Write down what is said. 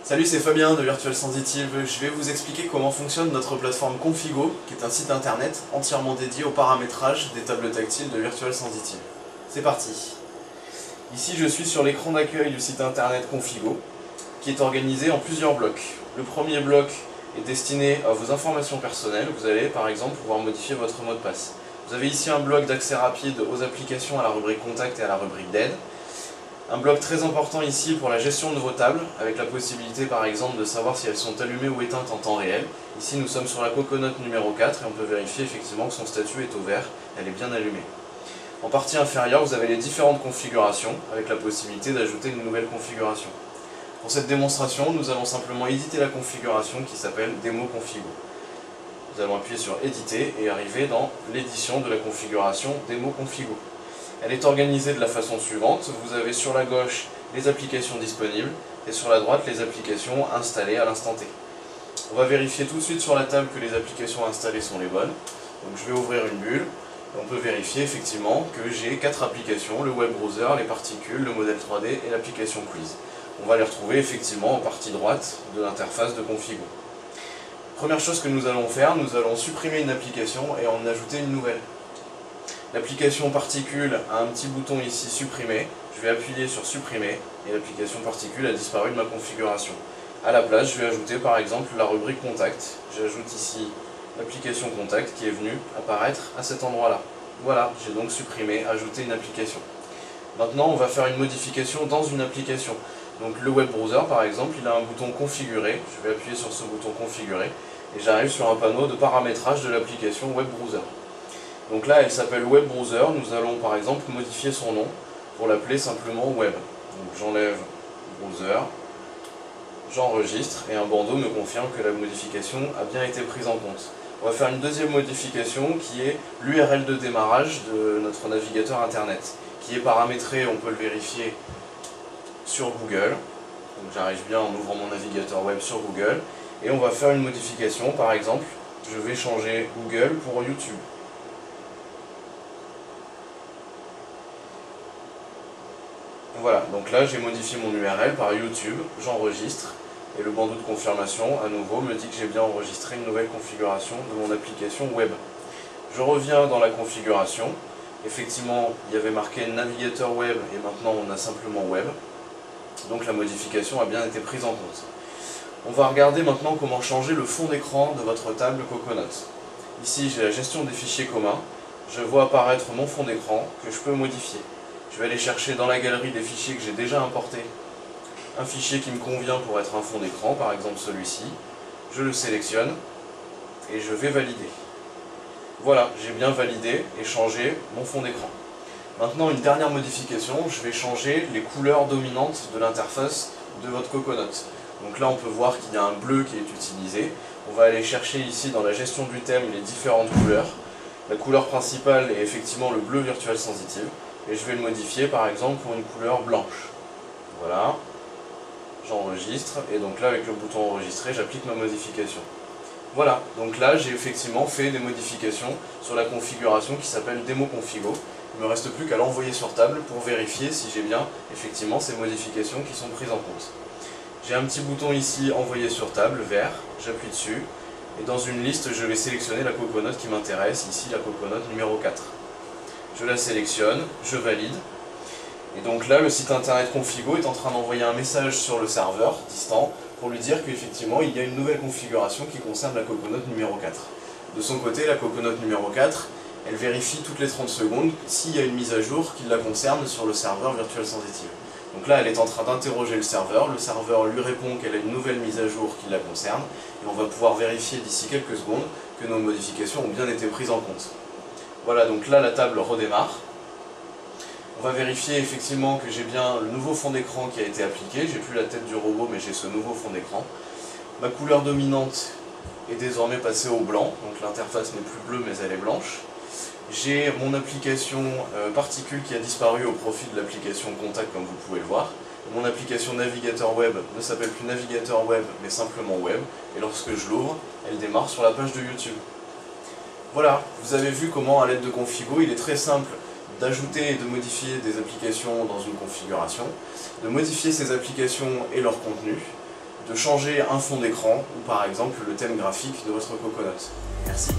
Salut, c'est Fabien de Virtual Sensitive. Je vais vous expliquer comment fonctionne notre plateforme Configo, qui est un site internet entièrement dédié au paramétrage des tables tactiles de Virtual Sensitive. C'est parti. Ici, je suis sur l'écran d'accueil du site internet Configo, qui est organisé en plusieurs blocs. Le premier bloc est destiné à vos informations personnelles. Vous allez par exemple pouvoir modifier votre mot de passe. Vous avez ici un bloc d'accès rapide aux applications à la rubrique Contact et à la rubrique d'aide. Un bloc très important ici pour la gestion de vos tables, avec la possibilité par exemple de savoir si elles sont allumées ou éteintes en temps réel. Ici nous sommes sur la Coconut numéro 4 et on peut vérifier effectivement que son statut est au vert, elle est bien allumée. En partie inférieure, vous avez les différentes configurations, avec la possibilité d'ajouter une nouvelle configuration. Pour cette démonstration, nous allons simplement éditer la configuration qui s'appelle Démo Configo. Nous allons appuyer sur Éditer et arriver dans l'édition de la configuration Démo Configo. Elle est organisée de la façon suivante. Vous avez sur la gauche les applications disponibles et sur la droite les applications installées à l'instant T. On va vérifier tout de suite sur la table que les applications installées sont les bonnes. Donc je vais ouvrir une bulle et on peut vérifier effectivement que j'ai 4 applications, le web browser, les particules, le modèle 3D et l'application quiz. On va les retrouver effectivement en partie droite de l'interface de Configo. Première chose que nous allons faire, nous allons supprimer une application et en ajouter une nouvelle. L'application particule a un petit bouton ici supprimer, je vais appuyer sur supprimer et l'application particule a disparu de ma configuration. A la place, je vais ajouter par exemple la rubrique contact. J'ajoute ici l'application contact qui est venue apparaître à cet endroit-là. Voilà, j'ai donc supprimé, ajouté une application. Maintenant, on va faire une modification dans une application. Donc le web browser par exemple, il a un bouton configurer, je vais appuyer sur ce bouton configurer et j'arrive sur un panneau de paramétrage de l'application web browser. Donc là, elle s'appelle Web Browser. Nous allons par exemple modifier son nom pour l'appeler simplement Web. Donc j'enlève Browser, j'enregistre et un bandeau me confirme que la modification a bien été prise en compte. On va faire une deuxième modification qui est l'URL de démarrage de notre navigateur internet, qui est paramétré, on peut le vérifier sur Google. Donc j'arrive bien en ouvrant mon navigateur web sur Google et on va faire une modification. Par exemple, je vais changer Google pour YouTube. Voilà, donc là j'ai modifié mon URL par YouTube, j'enregistre et le bandeau de confirmation à nouveau me dit que j'ai bien enregistré une nouvelle configuration de mon application web. Je reviens dans la configuration, effectivement il y avait marqué navigateur web et maintenant on a simplement web, donc la modification a bien été prise en compte. On va regarder maintenant comment changer le fond d'écran de votre table Coconut. Ici j'ai la gestion des fichiers communs, je vois apparaître mon fond d'écran que je peux modifier. Je vais aller chercher dans la galerie des fichiers que j'ai déjà importés un fichier qui me convient pour être un fond d'écran, par exemple celui-ci. Je le sélectionne et je vais valider. Voilà, j'ai bien validé et changé mon fond d'écran. Maintenant, une dernière modification, je vais changer les couleurs dominantes de l'interface de votre Coconut. Donc là, on peut voir qu'il y a un bleu qui est utilisé. On va aller chercher ici dans la gestion du thème les différentes couleurs. La couleur principale est effectivement le bleu Virtual Sensitive. Et je vais le modifier par exemple pour une couleur blanche. Voilà, j'enregistre et donc là avec le bouton enregistrer j'applique ma modification. Voilà, donc là j'ai effectivement fait des modifications sur la configuration qui s'appelle Démo Configo. Il ne me reste plus qu'à l'envoyer sur table pour vérifier si j'ai bien effectivement ces modifications qui sont prises en compte. J'ai un petit bouton ici envoyer sur table, vert, j'appuie dessus et dans une liste je vais sélectionner la Coconut qui m'intéresse, ici la Coconut numéro 4. Je la sélectionne, je valide, et donc là le site internet Configo est en train d'envoyer un message sur le serveur distant pour lui dire qu'effectivement il y a une nouvelle configuration qui concerne la Coconut numéro 4. De son côté, la Coconut numéro 4, elle vérifie toutes les 30 secondes s'il y a une mise à jour qui la concerne sur le serveur Virtual Sensitive. Donc là elle est en train d'interroger le serveur lui répond qu'elle a une nouvelle mise à jour qui la concerne, et on va pouvoir vérifier d'ici quelques secondes que nos modifications ont bien été prises en compte. Voilà, donc là la table redémarre. On va vérifier effectivement que j'ai bien le nouveau fond d'écran qui a été appliqué. J'ai plus la tête du robot mais j'ai ce nouveau fond d'écran. Ma couleur dominante est désormais passée au blanc, donc l'interface n'est plus bleue mais elle est blanche. J'ai mon application particule qui a disparu au profit de l'application contact comme vous pouvez le voir. Mon application navigateur web ne s'appelle plus navigateur web mais simplement web. Et lorsque je l'ouvre, elle démarre sur la page de YouTube. Voilà, vous avez vu comment à l'aide de Configo, il est très simple d'ajouter et de modifier des applications dans une configuration, de modifier ces applications et leur contenu, de changer un fond d'écran ou par exemple le thème graphique de votre Coconut. Merci.